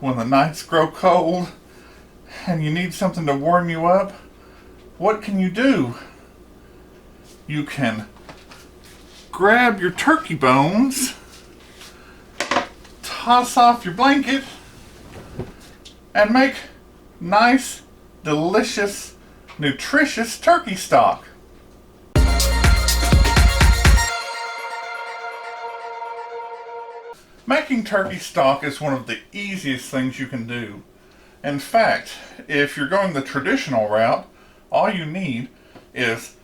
when the nights grow cold and you need something to warm you up, what can you do? You can grab your turkey bones, toss off your blanket, and make nice, delicious, nutritious turkey stock. Making turkey stock is one of the easiest things you can do. In fact, if you're going the traditional route, all you need is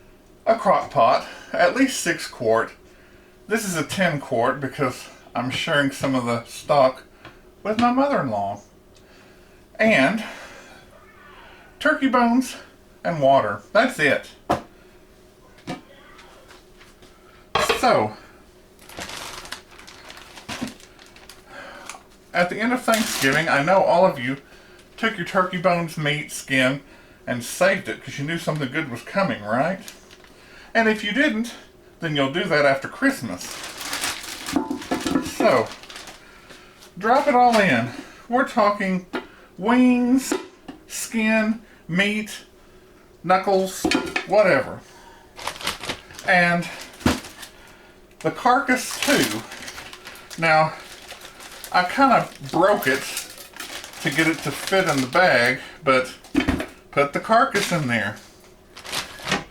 a crock pot, at least 6 quart. This is a 10 quart because I'm sharing some of the stock with my mother-in-law. And turkey bones and water. That's it. So, at the end of Thanksgiving, I know all of you took your turkey bones, meat, skin, and saved it because you knew something good was coming, right? And if you didn't, then you'll do that after Christmas. So, drop it all in. We're talking wings, skin, meat, knuckles, whatever. And the carcass too. Now, I kind of broke it to get it to fit in the bag, but put the carcass in there.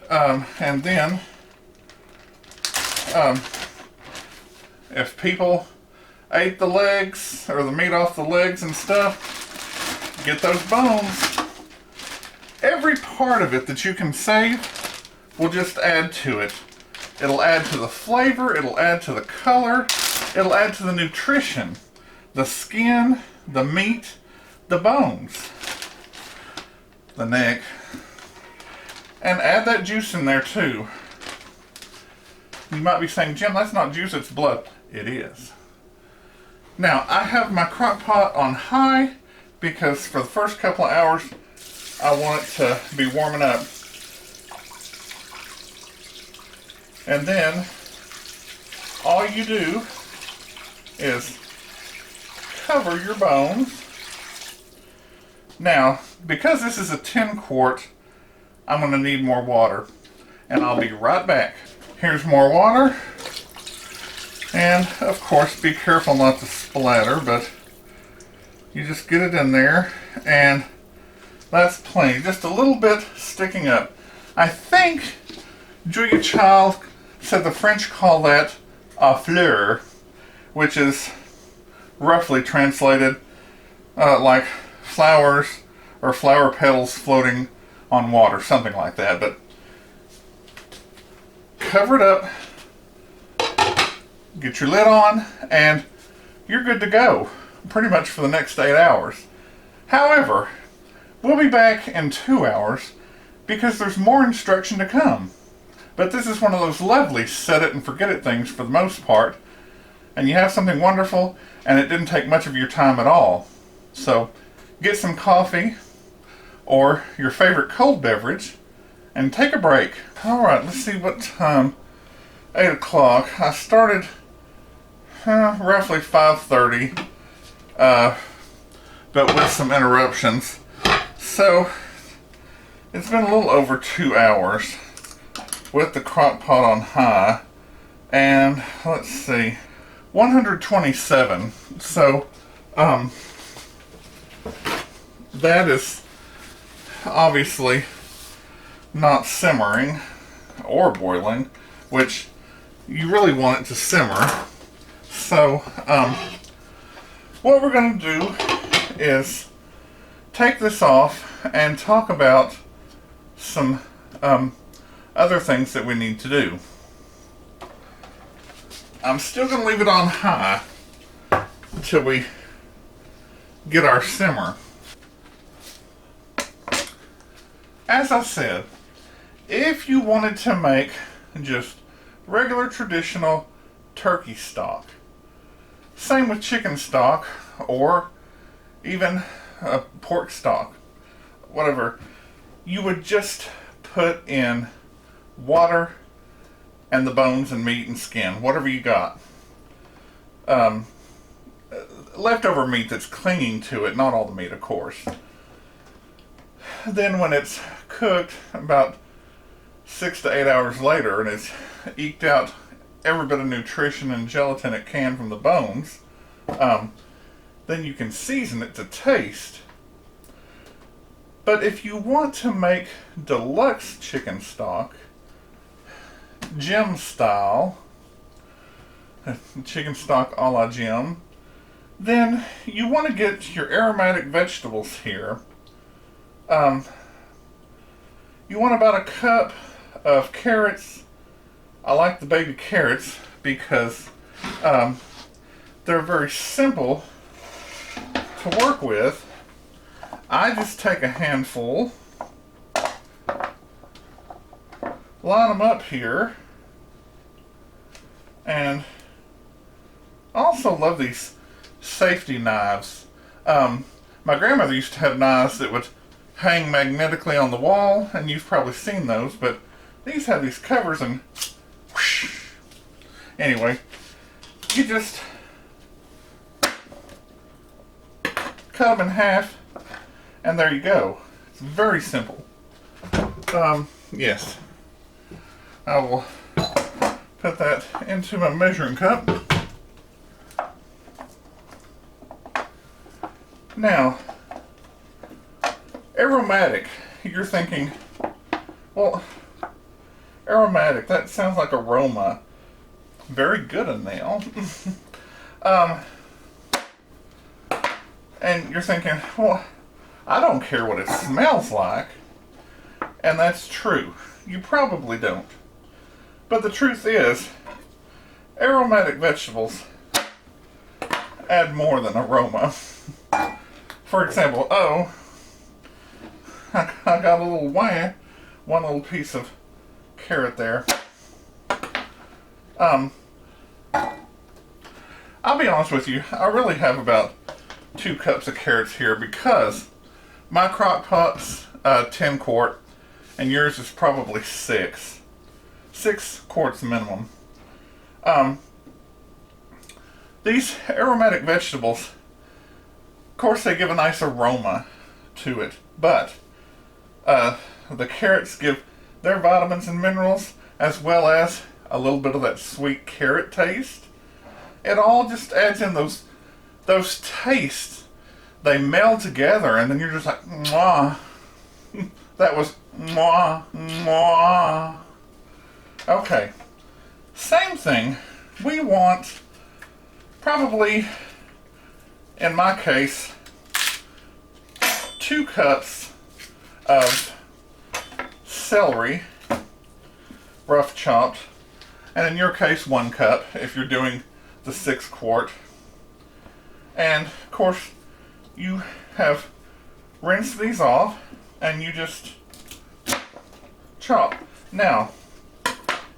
And then, if people ate the legs or the meat off the legs and stuff, get those bones. Every part of it that you can save will just add to it. It'll add to the flavor, it'll add to the color, it'll add to the nutrition. The skin, the meat, the bones, the neck, and add that juice in there too. You might be saying, Jim, that's not juice, it's blood. It is. Now, I have my crock pot on high because for the first couple of hours, I want it to be warming up. And then, all you do is cover your bones. Now, because this is a 10 quart, I'm going to need more water. And I'll be right back. Here's more water. And, of course, be careful not to splatter, but you just get it in there, and that's plenty. Just a little bit sticking up. I think Julia Child said the French call that a fleur, which is roughly translated like flowers or flower petals floating on water, something like that. But cover it up, get your lid on, and you're good to go pretty much for the next 8 hours. However, we'll be back in 2 hours because there's more instruction to come. But this is one of those lovely set it and forget it things for the most part, and you have something wonderful and it didn't take much of your time at all. So get some coffee or your favorite cold beverage and take a break. Alright, let's see what time. 8 o'clock. I started roughly 5:30, but with some interruptions. So it's been a little over 2 hours with the crock pot on high, and let's see, 127. So that is obviously not simmering or boiling, which you really want it to simmer. So what we're going to do is take this off and talk about some other things that we need to do. I'm still going to leave it on high until we get our simmer. As I said, if you wanted to make just regular traditional turkey stock, same with chicken stock or even pork stock, whatever, you would just put in water and the bones and meat and skin, whatever you got. leftover meat that's clinging to it, not all the meat, of course. Then when it's cooked about 6 to 8 hours later and it's eked out every bit of nutrition and gelatin it can from the bones, then you can season it to taste. But if you want to make deluxe chicken stock, Jim style, chicken stock a la Jim, then you want to get your aromatic vegetables here. You want about a cup of carrots. I like the baby carrots because they're very simple to work with. I just take a handful, line them up here, and also love these safety knives. My grandmother used to have knives that would hang magnetically on the wall, and you've probably seen those, but these have these covers and whoosh. Anyway, you just cut them in half, and there you go. It's very simple. Yes, I will put that into my measuring cup. Now, aromatic, you're thinking, well, aromatic, that sounds like aroma. Very good, Anil. And you're thinking, well, I don't care what it smells like. And that's true. You probably don't. But the truth is, aromatic vegetables add more than aroma. For example, I got a little one little piece of carrot there. I'll be honest with you, I really have about 2 cups of carrots here because my crock pot's 10 quart and yours is probably 6. 6 quarts minimum. These aromatic vegetables, of course, they give a nice aroma to it, but the carrots give their vitamins and minerals as well as a little bit of that sweet carrot taste. It all just adds in those tastes. They meld together, and then you're just like, mwah. That was mwah, mwah. Okay, same thing. We want, probably, in my case, 2 cups of celery, rough chopped, and in your case 1 cup if you're doing the 6 quart. And of course you have rinsed these off and you just chop. Now,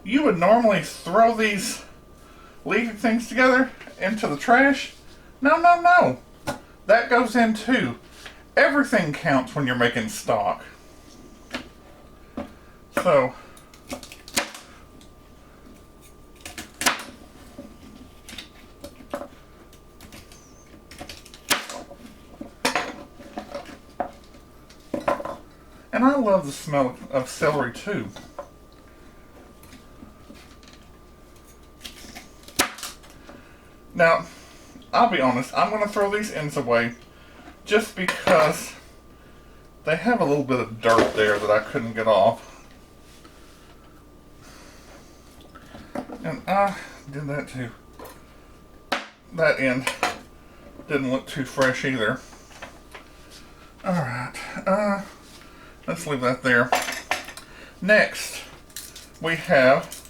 you would normally throw these leafy things together into the trash. No, no, no. That goes in too. Everything counts when you're making stock. So, and I love the smell of celery too. Now, I'll be honest, I'm going to throw these ends away just because they have a little bit of dirt there that I couldn't get off. And I did that too. That end didn't look too fresh either. Alright, let's leave that there. Next, we have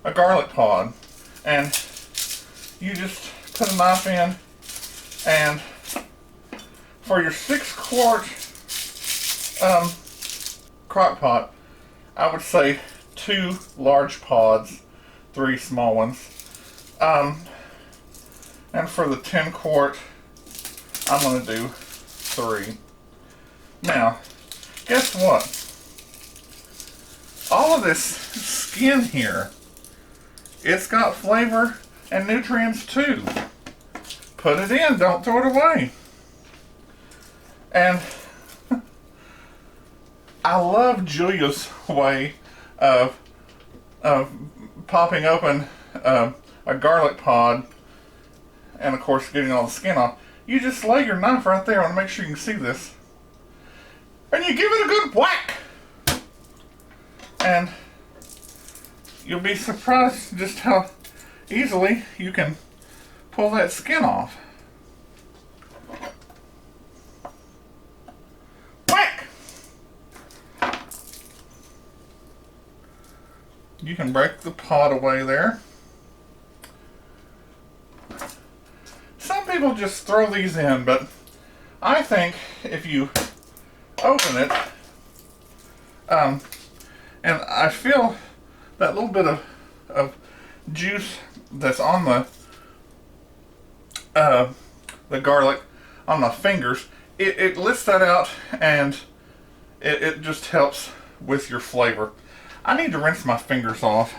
a garlic pod. And you just put a knife in, and for your 6 quart crock pot, I would say 2 large pods, 3 small ones. And for the 10 quart, I'm going to do 3. Now, guess what? All of this skin here, it's got flavor and nutrients too. put it in. Don't throw it away. And I love Julia's way of popping open a garlic pod and, of course, getting all the skin off. You just lay your knife right there. I want to make sure you can see this. And you give it a good whack. And you'll be surprised just how easily you can pull that skin off. Whack! You can break the pod away there. Some people just throw these in, but I think if you open it, and I feel that little bit of juice that's on the garlic on my fingers, it lifts that out, and it just helps with your flavor. I need to rinse my fingers off.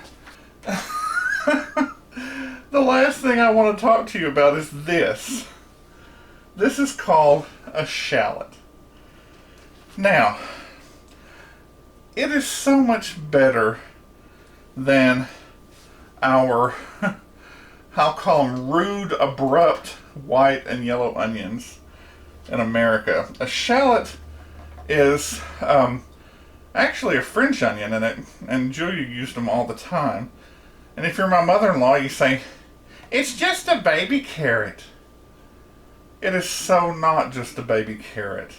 The last thing I want to talk to you about is this. This is called a shallot. Now, it is so much better than our, I'll call them rude, abrupt white and yellow onions in America. A shallot is actually a French onion, and Julia used them all the time. And if you're my mother-in-law, you say, it's just a baby carrot. It is so not just a baby carrot.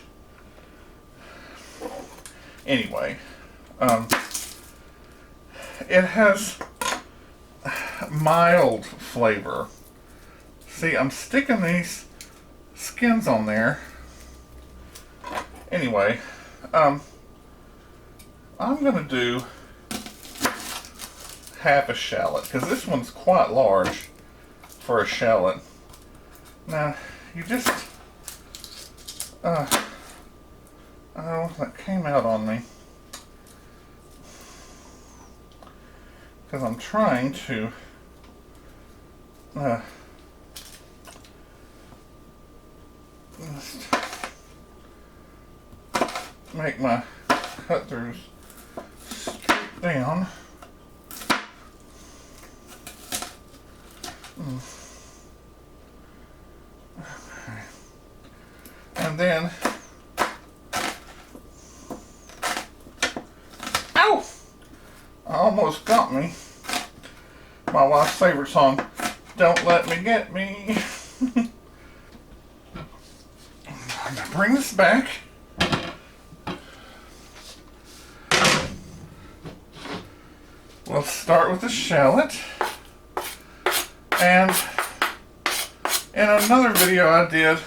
Anyway, it has mild flavor. See, I'm sticking these skins on there. Anyway, I'm going to do half a shallot, because this one's quite large for a shallot. Now, you just, oh, that came out on me. Because I'm trying to just make my cut throughs straight down. Okay. And then, ow! Almost got me. My wife's favorite song, Don't Let Me Get Me. I'm gonna bring this back. We'll start with the shallot. And in another video I did,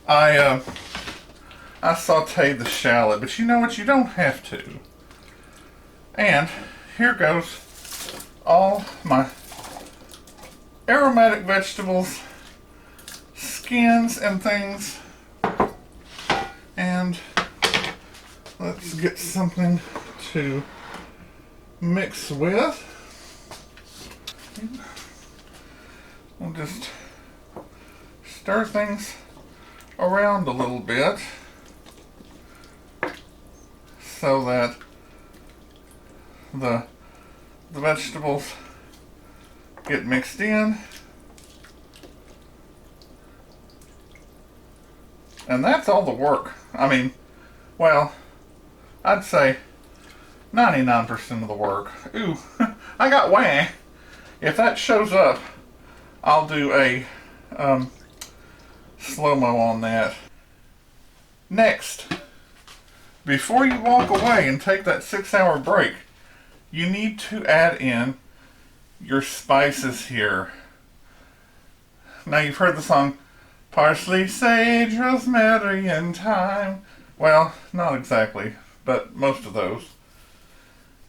I sauteed the shallot, but you know what? You don't have to. And here goes all my aromatic vegetables, skins and things. And let's get something to mix with. We'll just stir things around a little bit so that the vegetables get mixed in. And that's all the work. I mean, well, I'd say 99% of the work. Ooh, I got whang. If that shows up, I'll do a slow-mo on that. Next, before you walk away and take that 6-hour break, you need to add in your spices here. Now, you've heard the song, parsley, sage, rosemary, and thyme. Well, not exactly, but most of those.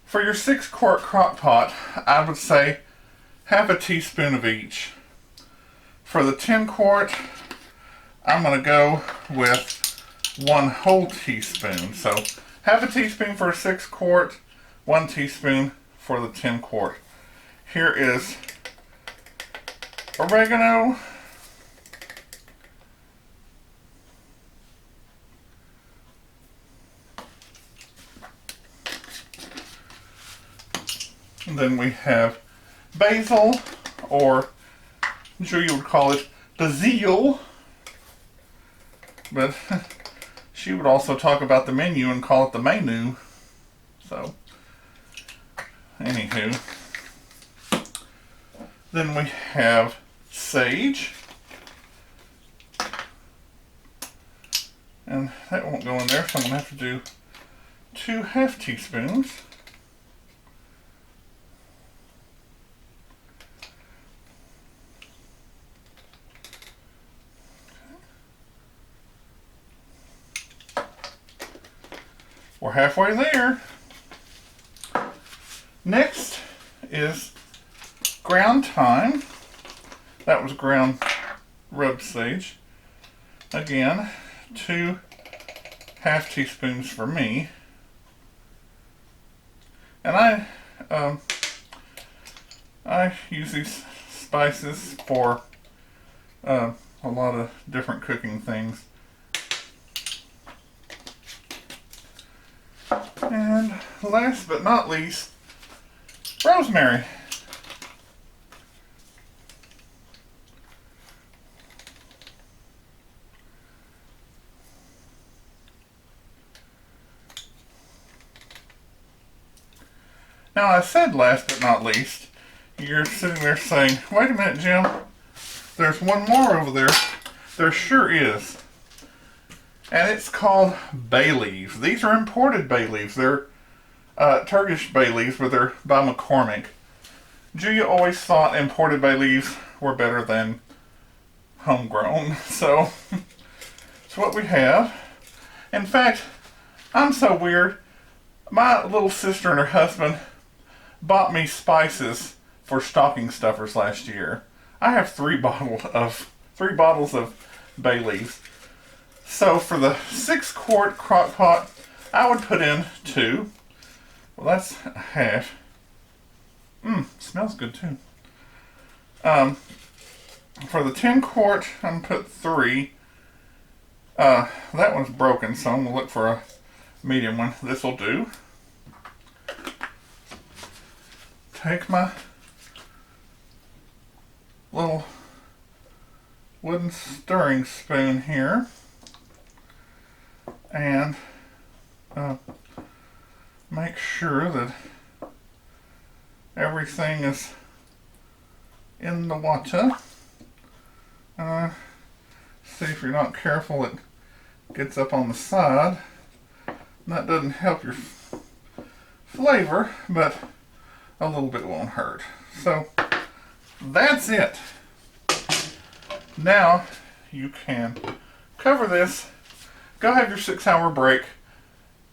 For your 6-quart crock pot, I would say half a teaspoon of each. For the 10-quart, I'm going to go with 1 whole teaspoon. So half a teaspoon for a 6-quart, 1 teaspoon for the 10-quart. Here is oregano, Then we have basil, or Julia would call it basil, but she would also talk about the menu and call it the menu. So, anywho. Then we have sage. And that won't go in there, so I'm going to have to do 2 half teaspoons. We're halfway there. Next is ground thyme. That was ground rubbed sage. Again, 2 half teaspoons for me. And I use these spices for a lot of different cooking things. And last but not least, rosemary. Now I said last but not least, you're sitting there saying, wait a minute, Jim, there's one more over there. There sure is. And it's called bay leaves. These are imported bay leaves. They're Turkish bay leaves, but they're by McCormick. Julia always thought imported bay leaves were better than homegrown. So, it's what we have. In fact, I'm so weird. My little sister and her husband bought me spices for stocking stuffers last year. I have 3 bottles of bay leaves. So for the 6-quart crock pot, I would put in 2. Well, that's a half. Smells good too. For the 10-quart, I'm gonna put 3. That one's broken, so I'm gonna look for a medium one. This will do. Take my little wooden stirring spoon here and make sure that everything is in the water. See, if you're not careful, it gets up on the side. That doesn't help your flavor, but a little bit won't hurt. So that's it. Now you can cover this, go have your 6-hour break.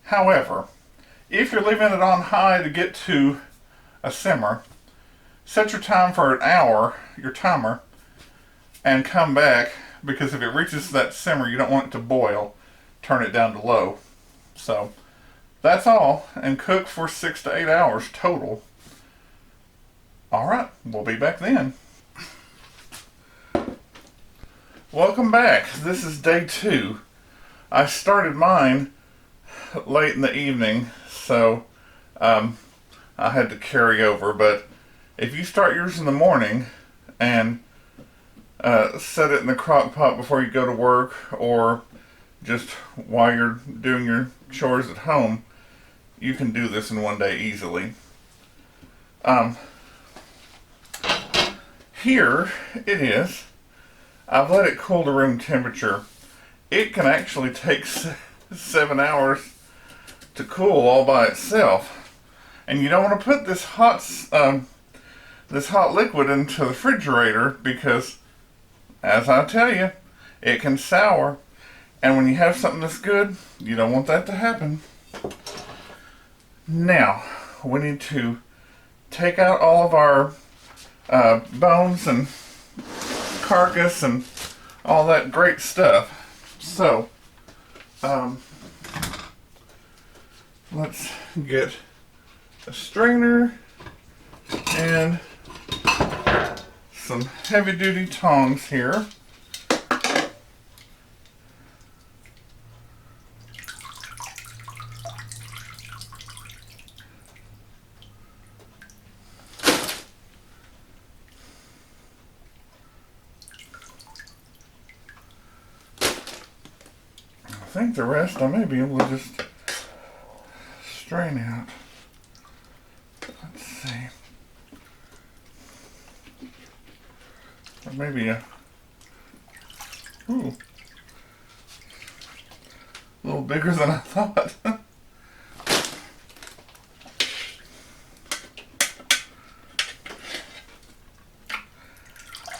However, if you're leaving it on high to get to a simmer, set your time for an hour, your timer, and come back, because if it reaches that simmer, you don't want it to boil. Turn it down to low. So that's all, and cook for 6 to 8 hours total. Alright, we'll be back then. Welcome back. This is day 2. I started mine late in the evening, so I had to carry over, but if you start yours in the morning and set it in the crock pot before you go to work, or just while you're doing your chores at home, you can do this in one day easily. Here it is. I've let it cool to room temperature. It can actually take 7 hours to cool all by itself. And you don't want to put this hot liquid into the refrigerator, because, as I tell you, it can sour. And when you have something that's good, you don't want that to happen. Now, we need to take out all of our bones and carcass and all that great stuff. So, let's get a strainer and some heavy duty tongs here. think the rest I may be able to just strain out. Let's see. Or maybe a little bigger than I thought.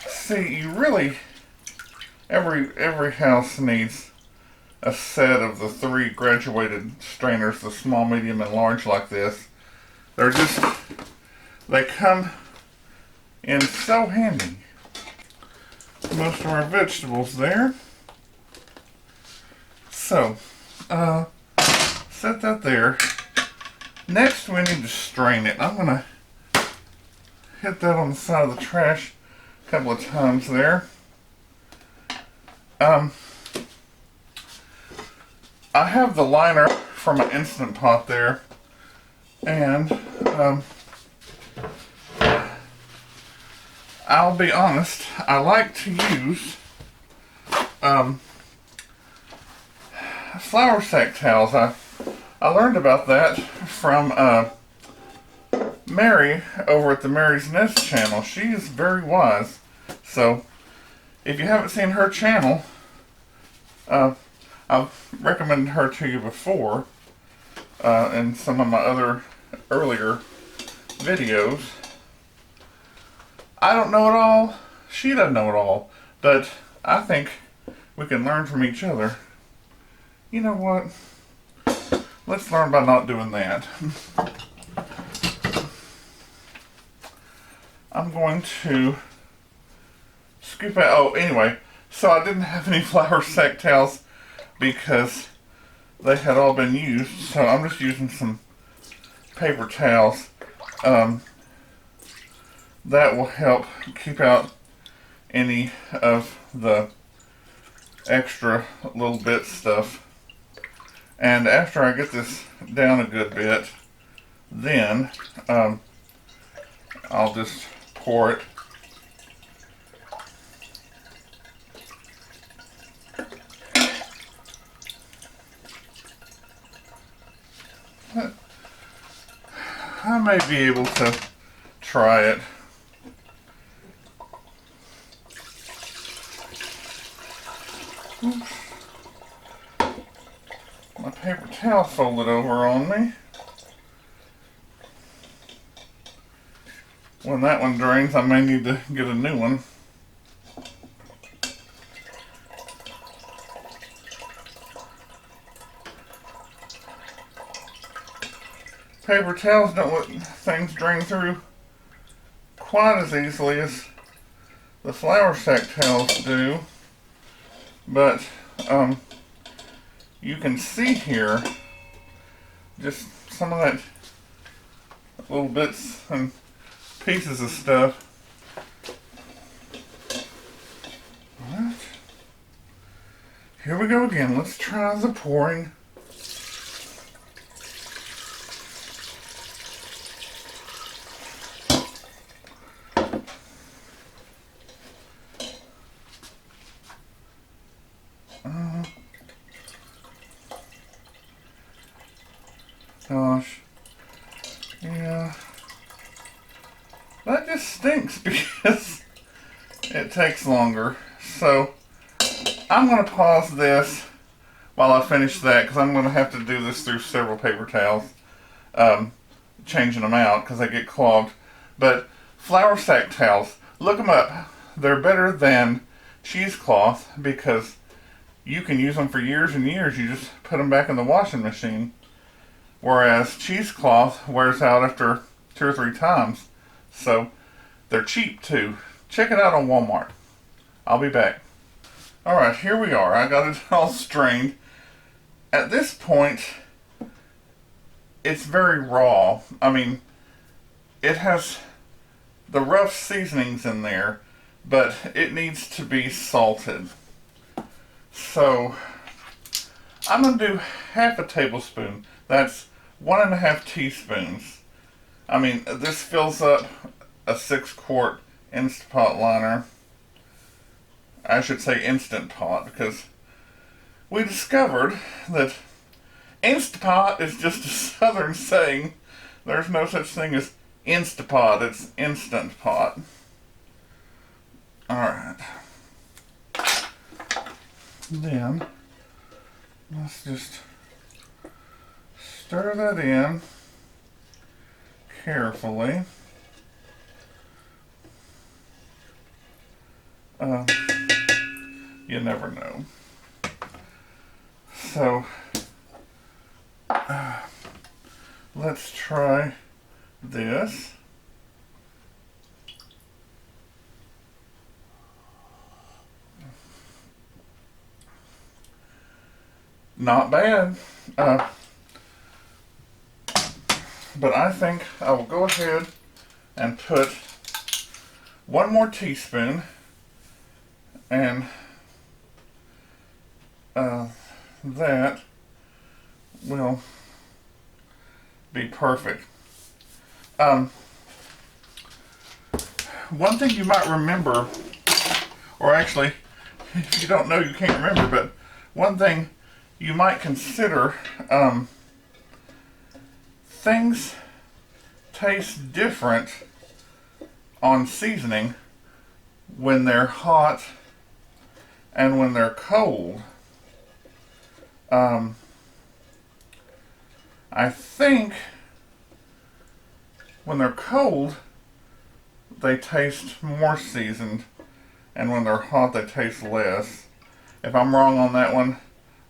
See, you really, every house needs a set of the 3 graduated strainers, the small, medium, and large like this. They come in so handy. Most of our vegetables there. So, set that there. Next we need to strain it. I'm going to hit that on the side of the trash a couple of times there. I have the liner from an Instant Pot there, and I'll be honest, I like to use flour sack towels. I learned about that from Mary over at the Mary's Nest channel. She is very wise. So if you haven't seen her channel, I've recommended her to you before in some of my other earlier videos. I don't know it all. She doesn't know it all. But I think we can learn from each other. You know what? Let's learn by not doing that. I'm going to scoop out. Oh, anyway. So I didn't have any flour sack towels because they had all been used. So I'm just using some paper towels. That will help keep out any of the extra little bit stuff. And after I get this down a good bit, then I'll just pour it. I may be able to try it. Oops. My paper towel folded over on me. When that one drains, I may need to get a new one. Paper towels don't let things drain through quite as easily as the flour sack towels do, but you can see here just some of that little bits and pieces of stuff. Alright, here we go again. Let's try the pouring. Gosh. Yeah. That just stinks because it takes longer. So I'm going to pause this while I finish that because I'm going to have to do this through several paper towels. Changing them out because they get clogged. But flour sack towels, look them up. They're better than cheesecloth because you can use them for years and years. You just put them back in the washing machine. Whereas cheesecloth wears out after 2 or 3 times. So they're cheap too. Check it out on Walmart. I'll be back. Alright, here we are. I got it all strained. At this point, it's very raw. I mean, it has the rough seasonings in there, but it needs to be salted. So I'm going to do half a tablespoon. That's 1.5 teaspoons. I mean, this fills up a 6-quart Instant Pot liner. I should say Instant Pot because we discovered that Instapot is just a southern saying. There's no such thing as Instapot, it's Instant Pot. Alright. Then, let's just stir that in carefully. You never know. So, let's try this. Not bad. But I think I will go ahead and put one more teaspoon, and that will be perfect. One thing you might remember, or actually, if you don't know, you can't remember, but one thing you might consider, things taste different on seasoning when they're hot and when they're cold. I think when they're cold, they taste more seasoned, and when they're hot, they taste less. If I'm wrong on that one,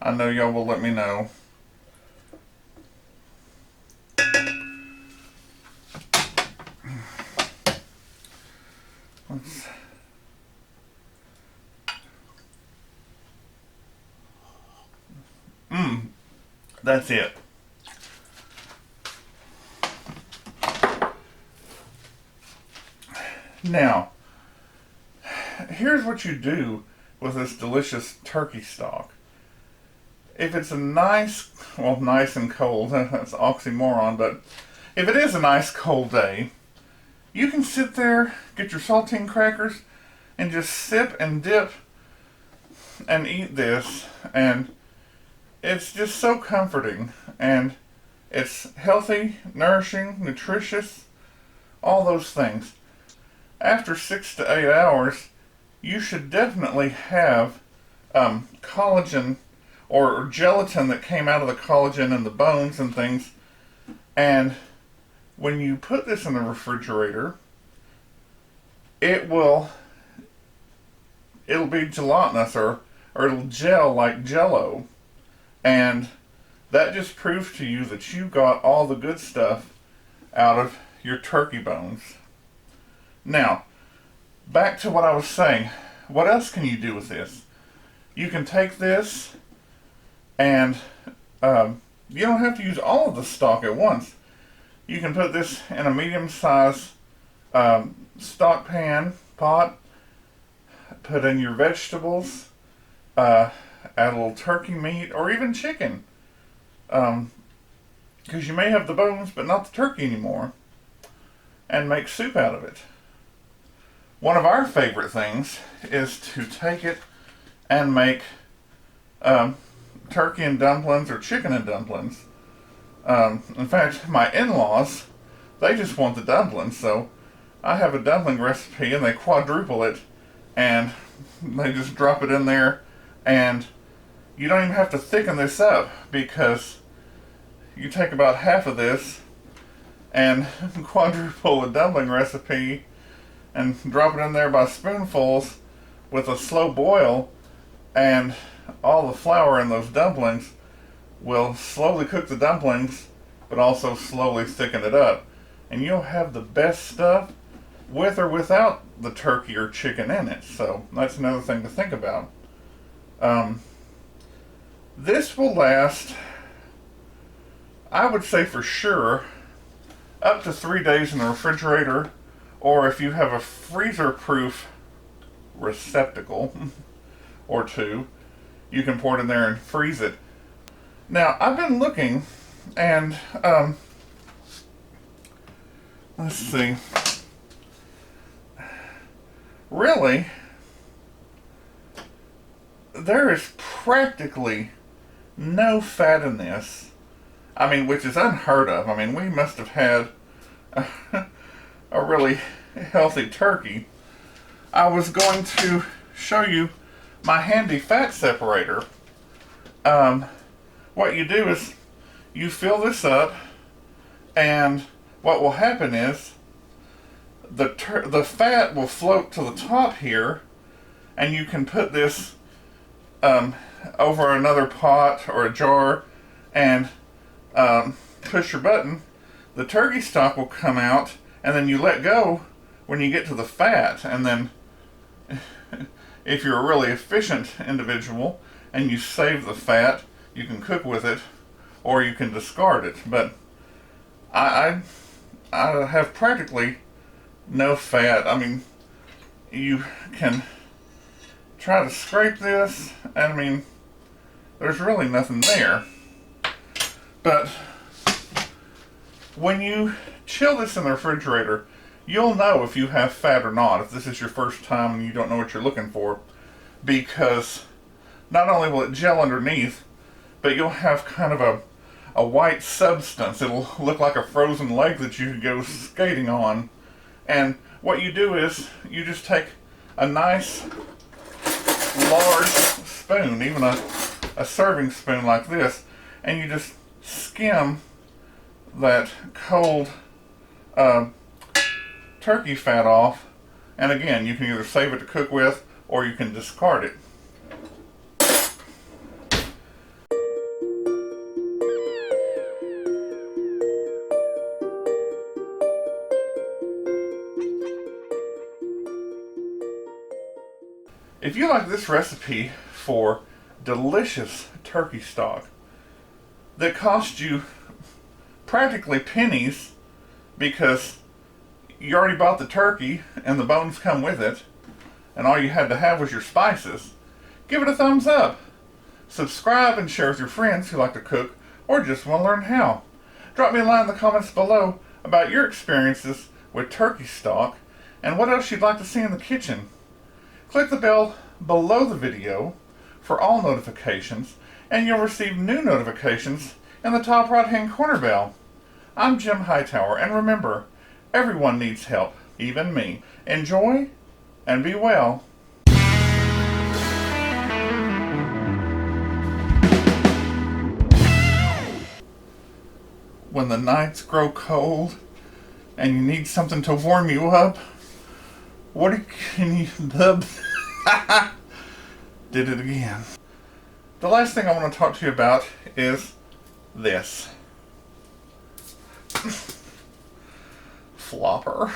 I know y'all will let me know. That's it. Now, here's what you do with this delicious turkey stock. If it's a nice and cold, that's oxymoron, but if it is a nice cold day, you can sit there, get your saltine crackers, and just sip and dip and eat this, and it's just so comforting, and it's healthy, nourishing, nutritious, all those things. After 6 to 8 hours, you should definitely have collagen or gelatin that came out of the collagen in the bones and things. And when you put this in the refrigerator, it'll be gelatinous, or it'll gel like Jell-O. And that just proves to you that you got all the good stuff out of your turkey bones. Now, back to what I was saying. What else can you do with this? You can take this, and you don't have to use all of the stock at once. You can put this in a medium-sized stock pan, pot, put in your vegetables, add a little turkey meat, or even chicken. Because you may have the bones, but not the turkey anymore. And make soup out of it. One of our favorite things is to take it and make turkey and dumplings or chicken and dumplings. In fact, my in-laws, they just want the dumplings, so I have a dumpling recipe and they quadruple it, and they just drop it in there, and you don't even have to thicken this up, because you take about half of this and quadruple a dumpling recipe and drop it in there by spoonfuls with a slow boil, and all the flour in those dumplings will slowly cook the dumplings, but also slowly thicken it up. And you'll have the best stuff with or without the turkey or chicken in it. So that's another thing to think about. This will last, I would say for sure, up to 3 days in the refrigerator, or if you have a freezer-proof receptacle or two, you can pour it in there and freeze it. Now, I've been looking, and let's see. Really, there is practically no fat in this. I mean, which is unheard of. I mean, we must have had a really healthy turkey. I was going to show you my handy fat separator. What you do is you fill this up, and what will happen is the fat will float to the top here, and you can put this over another pot or a jar and push your button. The turkey stock will come out, and then you let go when you get to the fat. And then if you're a really efficient individual and you save the fat, you can cook with it or you can discard it. But I have practically no fat. I mean, you can try to scrape this, and I mean, there's really nothing there. But when you chill this in the refrigerator, you'll know if you have fat or not, if this is your first time and you don't know what you're looking for, because not only will it gel underneath, but you'll have kind of a white substance. It'll look like a frozen lake that you could go skating on. And what you do is you just take a nice large spoon, even a serving spoon like this, and you just skim that cold turkey fat off. And again, you can either save it to cook with or you can discard it. If you like this recipe for delicious turkey stock that cost you practically pennies, because you already bought the turkey and the bones come with it, and all you had to have was your spices, give it a thumbs up. Subscribe and share with your friends who like to cook or just want to learn how. Drop me a line in the comments below about your experiences with turkey stock and what else you'd like to see in the kitchen. Click the bell below the video for all notifications, and you'll receive new notifications in the top right hand corner bell. I'm Jim Hightower, and remember, everyone needs help, even me. Enjoy and be well. When the nights grow cold and you need something to warm you up, can you did it again. The last thing I want to talk to you about is this. Flopper.